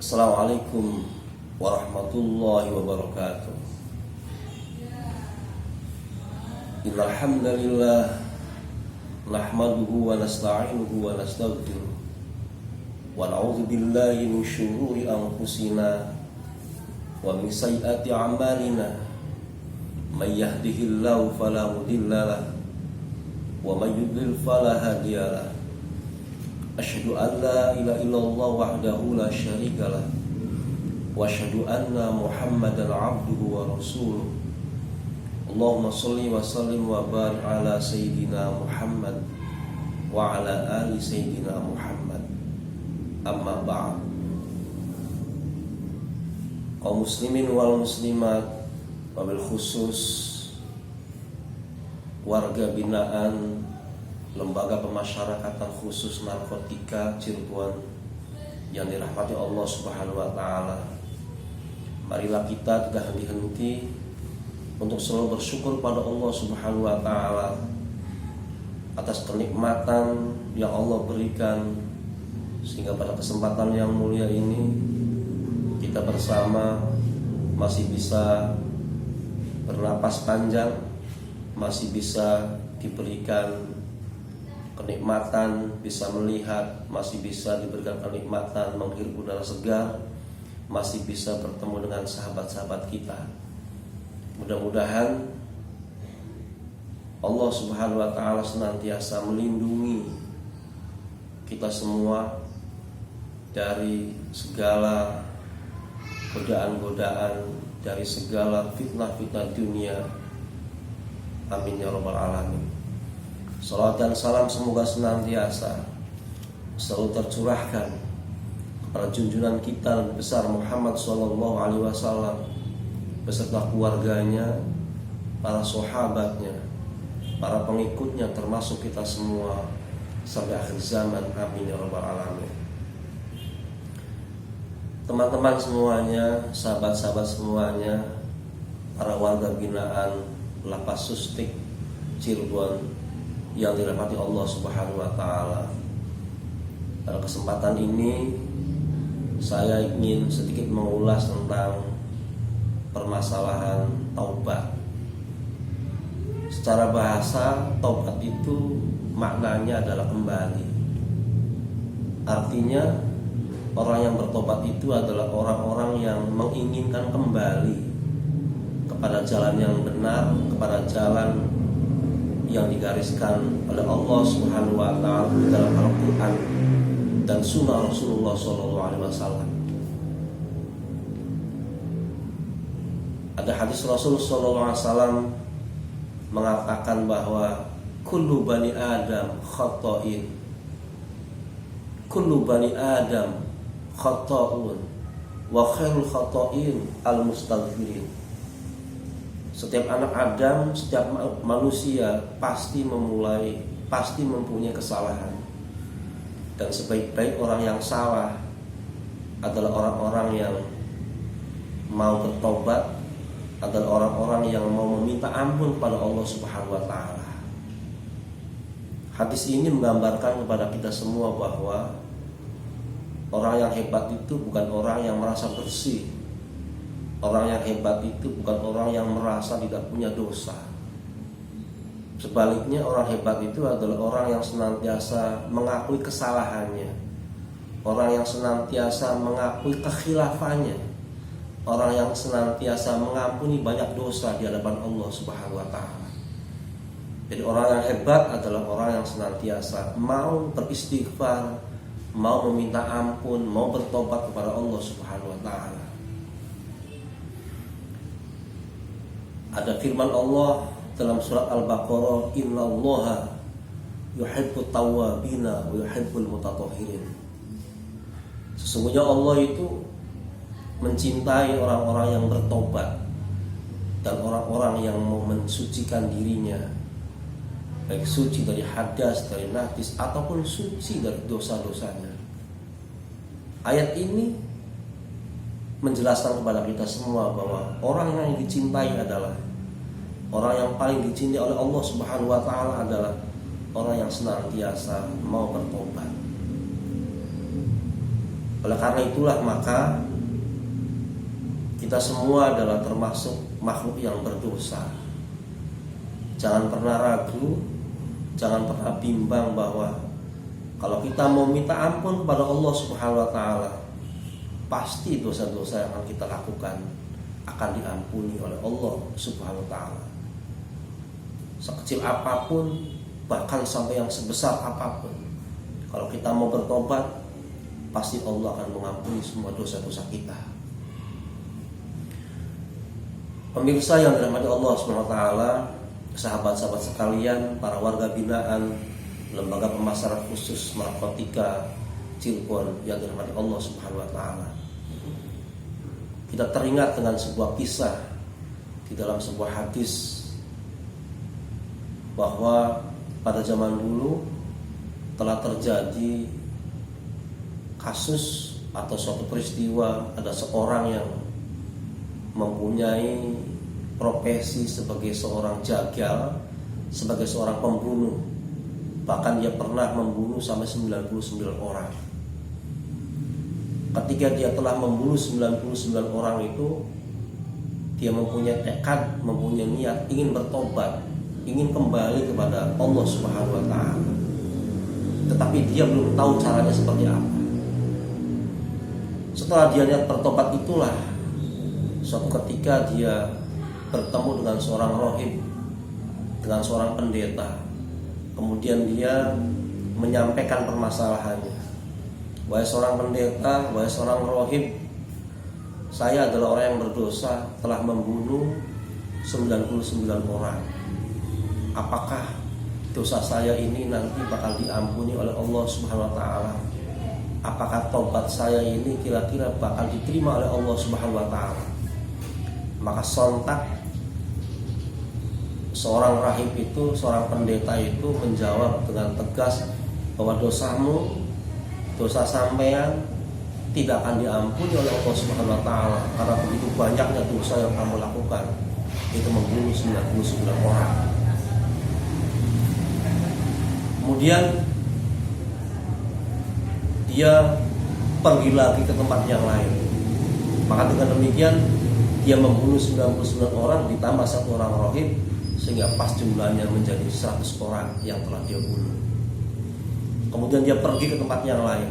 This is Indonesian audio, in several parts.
Assalamualaikum warahmatullahi wabarakatuh. Innal hamdalillah nahmaduhu wa nasta'inuhu wa nastaghfiruh wa na'udzu billahi min syururi anfusina wa min sayyiati a'malina. May yahdihillahu fala mudhillalah wa may yudlil fala hadiyalah. Asyhadu an la ilaha illallah wahdahu la syarikalah wa asyhadu anna Muhammadan abduhu wa rasuluh. Allahumma shalli wa sallim wa barik ala sayyidina Muhammad wa ala ali sayyidina Muhammad. Amma ba'd. Kaum muslimin wal muslimat, wabil khusus warga binaan Lembaga Pemasyarakatan Khusus Narkotika Cirebon yang dirahmati Allah Subhanahu wa taala. Marilah kita tidak henti-henti untuk selalu bersyukur pada Allah Subhanahu wa taala atas kenikmatan yang Allah berikan, sehingga pada kesempatan yang mulia ini kita bersama masih bisa bernapas panjang, masih bisa diberikan kenikmatan, bisa melihat, masih bisa diberikan kenikmatan menghirup udara segar, masih bisa bertemu dengan sahabat-sahabat kita. Mudah-mudahan Allah Subhanahu wa taala senantiasa melindungi kita semua dari segala godaan-godaan, dari segala fitnah-fitnah dunia. Amin ya rabbal alamin. Salawat dan salam semoga senantiasa selalu tercurahkan kepada junjungan kita Nabi besar Muhammad SAW beserta keluarganya, para sahabatnya, para pengikutnya, termasuk kita semua sampai akhir zaman. Amin ya rabbal alamin. Teman-teman semuanya, sahabat-sahabat semuanya, para warga binaan Lapas Sustik Cirebon yang dirahmati Allah Subhanahu wa taala. Pada kesempatan ini saya ingin sedikit mengulas tentang permasalahan taubat. Secara bahasa, taubat itu maknanya adalah kembali. Artinya orang yang bertobat itu adalah orang-orang yang menginginkan kembali kepada jalan yang benar, kepada jalan yang digariskan oleh Allah Subhanahu wa taala dalam Al-Qur'an dan sunnah Rasulullah SAW. Ada hadis Rasul SAW mengatakan bahwa kullu bani Adam khata'in, kullu bani Adam khata'un wa khairul khata'in al-mustaghfirin. Setiap anak Adam, setiap manusia pasti mempunyai kesalahan. Dan sebaik-baik orang yang salah adalah orang-orang yang mau bertobat, adalah orang-orang yang mau meminta ampun kepada Allah Subhanahu wa taala. Hadis ini menggambarkan kepada kita semua bahwa orang yang hebat itu bukan orang yang merasa bersih. Orang yang hebat itu bukan orang yang merasa tidak punya dosa. Sebaliknya, orang hebat itu adalah orang yang senantiasa mengakui kesalahannya, orang yang senantiasa mengakui kekhilafannya, orang yang senantiasa mengampuni banyak dosa di hadapan Allah Subhanahu wa taala. Jadi orang yang hebat adalah orang yang senantiasa mau beristighfar, mau meminta ampun, mau bertobat kepada Allah Subhanahu wa taala. Ada firman Allah dalam surat Al-Baqarah, innallaha yuhibbut tawwabina wa yuhibbul mutatahhirin. Sesungguhnya Allah itu mencintai orang-orang yang bertobat dan orang-orang yang mau mensucikan dirinya, baik suci dari hadas, dari najis, ataupun suci dari dosa-dosanya. Ayat ini menjelaskan kepada kita semua bahwa orang yang dicintai adalah orang yang paling dicintai oleh Allah Subhanahu wa taala adalah orang yang senantiasa mau bertobat. Oleh karena itulah maka kita semua adalah termasuk makhluk yang berdosa. Jangan pernah ragu, jangan pernah bimbang bahwa kalau kita mau minta ampun kepada Allah Subhanahu wa taala, pasti dosa-dosa yang akan kita lakukan akan diampuni oleh Allah Subhanahu wa taala. Sekecil apapun, bahkan sampai yang sebesar apapun, kalau kita mau bertobat, pasti Allah akan mengampuni semua dosa-dosa kita. Pemirsa yang dirahmati Allah Subhanahu wa taala, sahabat-sahabat sekalian, para warga binaan Lembaga Pemasaran Khusus Narkotika Cirebon yang dirahmati Allah Subhanahu wa taala. Kita teringat dengan sebuah kisah di dalam sebuah hadis bahwa pada zaman dulu telah terjadi kasus atau suatu peristiwa, ada seorang yang mempunyai profesi sebagai seorang jagal, sebagai seorang pembunuh. Bahkan dia pernah membunuh sampai 99 orang. Ketika dia telah membunuh 99 orang itu, dia mempunyai tekad, mempunyai niat ingin bertobat, ingin kembali kepada Allah Subhanahu wa taala. Tetapi dia belum tahu caranya seperti apa. Setelah dia niat bertobat itulah suatu ketika dia bertemu dengan seorang rohib, dengan seorang pendeta. Kemudian dia menyampaikan permasalahannya. Wahai seorang pendeta, wahai seorang rohib, saya adalah orang yang berdosa, telah membunuh 99 orang. Apakah dosa saya ini nanti bakal diampuni oleh Allah Subhanahu wa taala? Apakah tobat saya ini kira-kira bakal diterima oleh Allah Subhanahu wa taala? Maka sontak seorang rahib itu, seorang pendeta itu menjawab dengan tegas bahwa dosa sampean tidak akan diampuni oleh Allah Subhanahu wa taala karena begitu banyaknya dosa yang kamu lakukan, itu membunuh 99 orang. Kemudian dia pergi lagi ke tempat yang lain. Maka dengan demikian dia membunuh 99 orang ditambah satu orang rohib, sehingga pas jumlahnya menjadi 100 orang yang telah dia bunuh. Kemudian dia pergi ke tempat yang lain.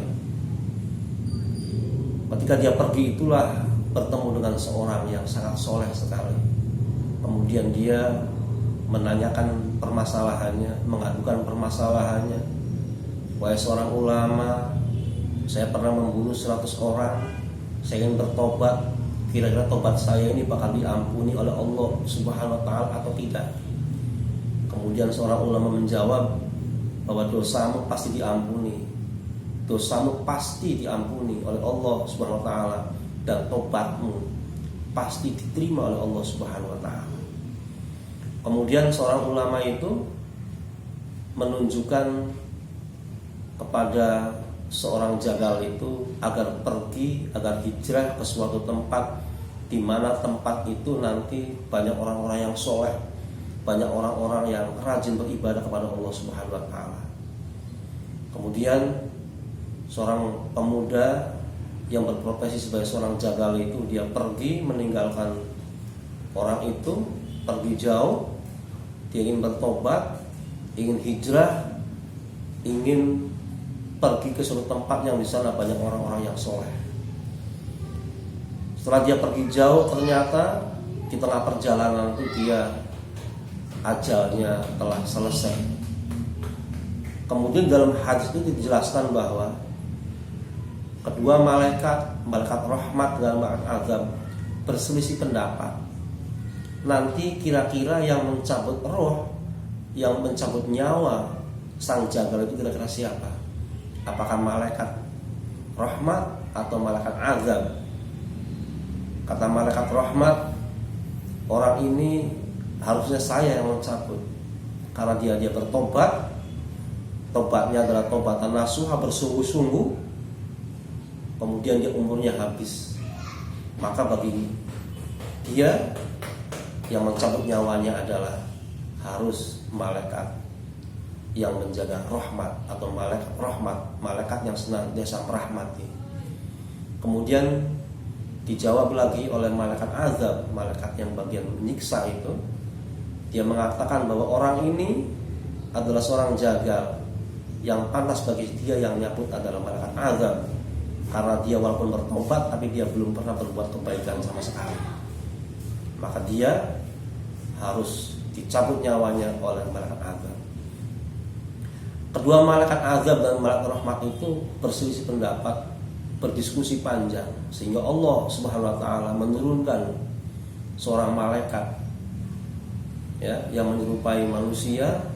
Ketika dia pergi itulah bertemu dengan seorang yang sangat soleh sekali. Kemudian dia menanyakan permasalahannya, mengadukan permasalahannya. Wahai seorang ulama, saya pernah membunuh 100 orang, saya ingin bertobat. Kira-kira tobat saya ini bakal diampuni oleh Allah Subhanahu wa taala atau tidak? Kemudian seorang ulama menjawab bahwa dosamu pasti diampuni. Dosamu pasti diampuni oleh Allah Subhanahu wa taala dan tobatmu pasti diterima oleh Allah Subhanahu wa taala. Kemudian seorang ulama itu menunjukkan kepada seorang jagal itu agar pergi, agar hijrah ke suatu tempat di mana tempat itu nanti banyak orang-orang yang soleh, banyak orang-orang yang rajin beribadah kepada Allah Subhanahu wa taala. Kemudian seorang pemuda yang berprofesi sebagai seorang jagal itu dia pergi meninggalkan orang itu, pergi jauh, dia ingin bertobat, ingin hijrah, ingin pergi ke suatu tempat yang di sana banyak orang-orang yang soleh. Setelah dia pergi jauh, ternyata di tengah perjalanan itu dia ajalnya telah selesai. Kemudian dalam hadis itu dijelaskan bahwa kedua malaikat rahmat dan malaikat azab berselisih pendapat. Nanti kira-kira yang mencabut roh, yang mencabut nyawa sang jagal itu kira-kira siapa? Apakah malaikat rahmat atau malaikat azab? Kata malaikat rahmat, orang ini harusnya saya yang mencabut, karena dia bertobat. Tobatnya adalah tobatan nasuha, bersungguh-sungguh. Kemudian dia umurnya habis, maka bagi dia yang mencabut nyawanya adalah harus malaikat yang menjaga rahmat atau malaikat rahmat, malaikat yang senantiasa merahmati. Kemudian dijawab lagi oleh malaikat azab, malaikat yang bagian menyiksa itu. Dia mengatakan bahwa orang ini adalah seorang jagal, yang pantas bagi dia yang nyabut adalah malaikat azab, karena dia walaupun bertobat tapi dia belum pernah berbuat kebaikan sama sekali. Maka dia harus dicabut nyawanya oleh malaikat azab. Kedua malaikat azab dan malaikat rahmat itu berselisih pendapat, berdiskusi panjang, sehingga Allah Subhanahu wa taala menurunkan seorang malaikat ya, yang menyerupai manusia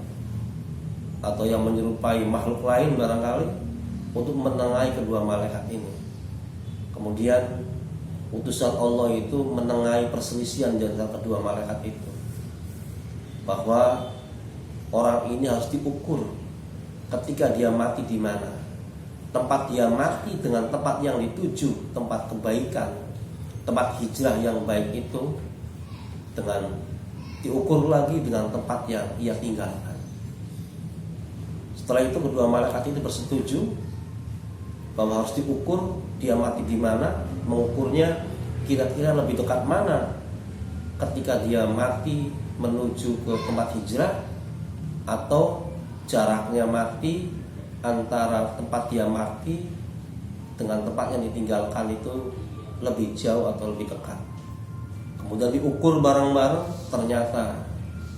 atau yang menyerupai makhluk lain barangkali, untuk menengahi kedua malaikat ini. Kemudian utusan Allah itu menengahi perselisihan di antara kedua malaikat itu, bahwa orang ini harus diukur ketika dia mati di mana. Tempat dia mati dengan tempat yang dituju, tempat kebaikan, tempat hijrah yang baik itu, dengan diukur lagi dengan tempat yang ia tinggalkan. Setelah itu kedua malaikat itu bersetuju bahwa harus diukur dia mati di mana, mengukurnya kira-kira lebih dekat mana ketika dia mati menuju ke tempat hijrah, atau jaraknya mati antara tempat dia mati dengan tempat yang ditinggalkan itu lebih jauh atau lebih dekat. Kemudian diukur bareng-bareng, ternyata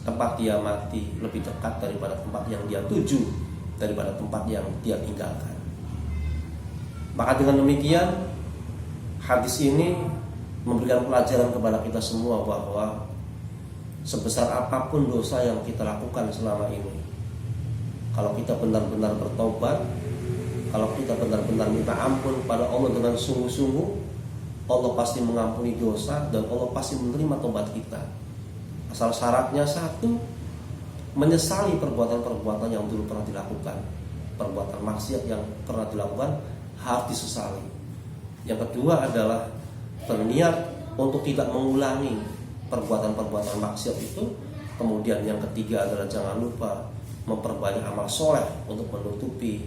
tempat dia mati lebih dekat daripada tempat yang dia tuju, daripada tempat yang dia tinggalkan. Maka dengan demikian, hadis ini memberikan pelajaran kepada kita semua bahwa sebesar apapun dosa yang kita lakukan selama ini, kalau kita benar-benar bertobat, kalau kita benar-benar minta ampun pada Allah dengan sungguh-sungguh, Allah pasti mengampuni dosa dan Allah pasti menerima tobat kita. Asal syaratnya satu, menyesali perbuatan-perbuatan yang dulu pernah dilakukan. Perbuatan maksiat yang pernah dilakukan harus disesali. Yang kedua adalah berniat untuk tidak mengulangi perbuatan-perbuatan maksiat itu. Kemudian yang ketiga adalah jangan lupa memperbanyak amal soleh untuk menutupi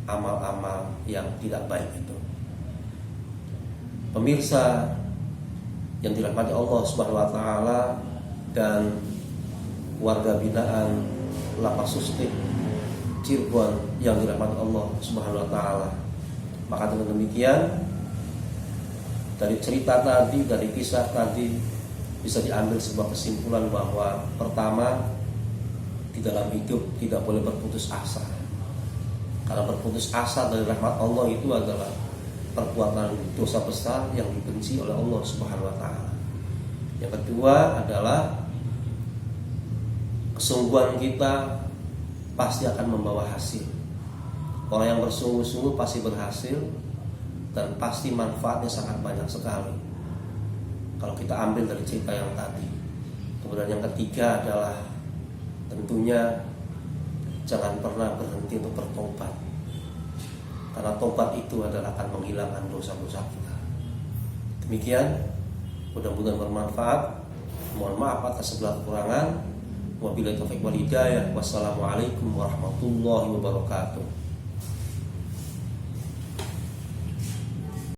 amal-amal yang tidak baik itu. Pemirsa yang dirahmati Allah Subhanahu wa taala dan warga binaan Lapas Sustik Cirebon yang dirahmati Allah Subhanahu wa taala. Maka dengan demikian, dari cerita tadi, dari kisah tadi, bisa diambil sebuah kesimpulan bahwa pertama, di dalam hidup tidak boleh berputus asa. Karena berputus asa dari rahmat Allah itu adalah perbuatan dosa besar yang dibenci oleh Allah Subhanahu wa taala. Yang kedua adalah kesungguhan kita pasti akan membawa hasil. Orang yang bersungguh-sungguh pasti berhasil dan pasti manfaatnya sangat banyak sekali. Kalau kita ambil dari cerita yang tadi. Kemudian yang ketiga adalah tentunya jangan pernah berhenti untuk bertobat, karena tobat itu adalah akan menghilangkan dosa-dosa kita. Demikian, mudah-mudahan bermanfaat. Mohon maaf atas segala kekurangan. Wabillahi taufiq wal hidayah. Wassalamualaikum warahmatullahi wabarakatuh.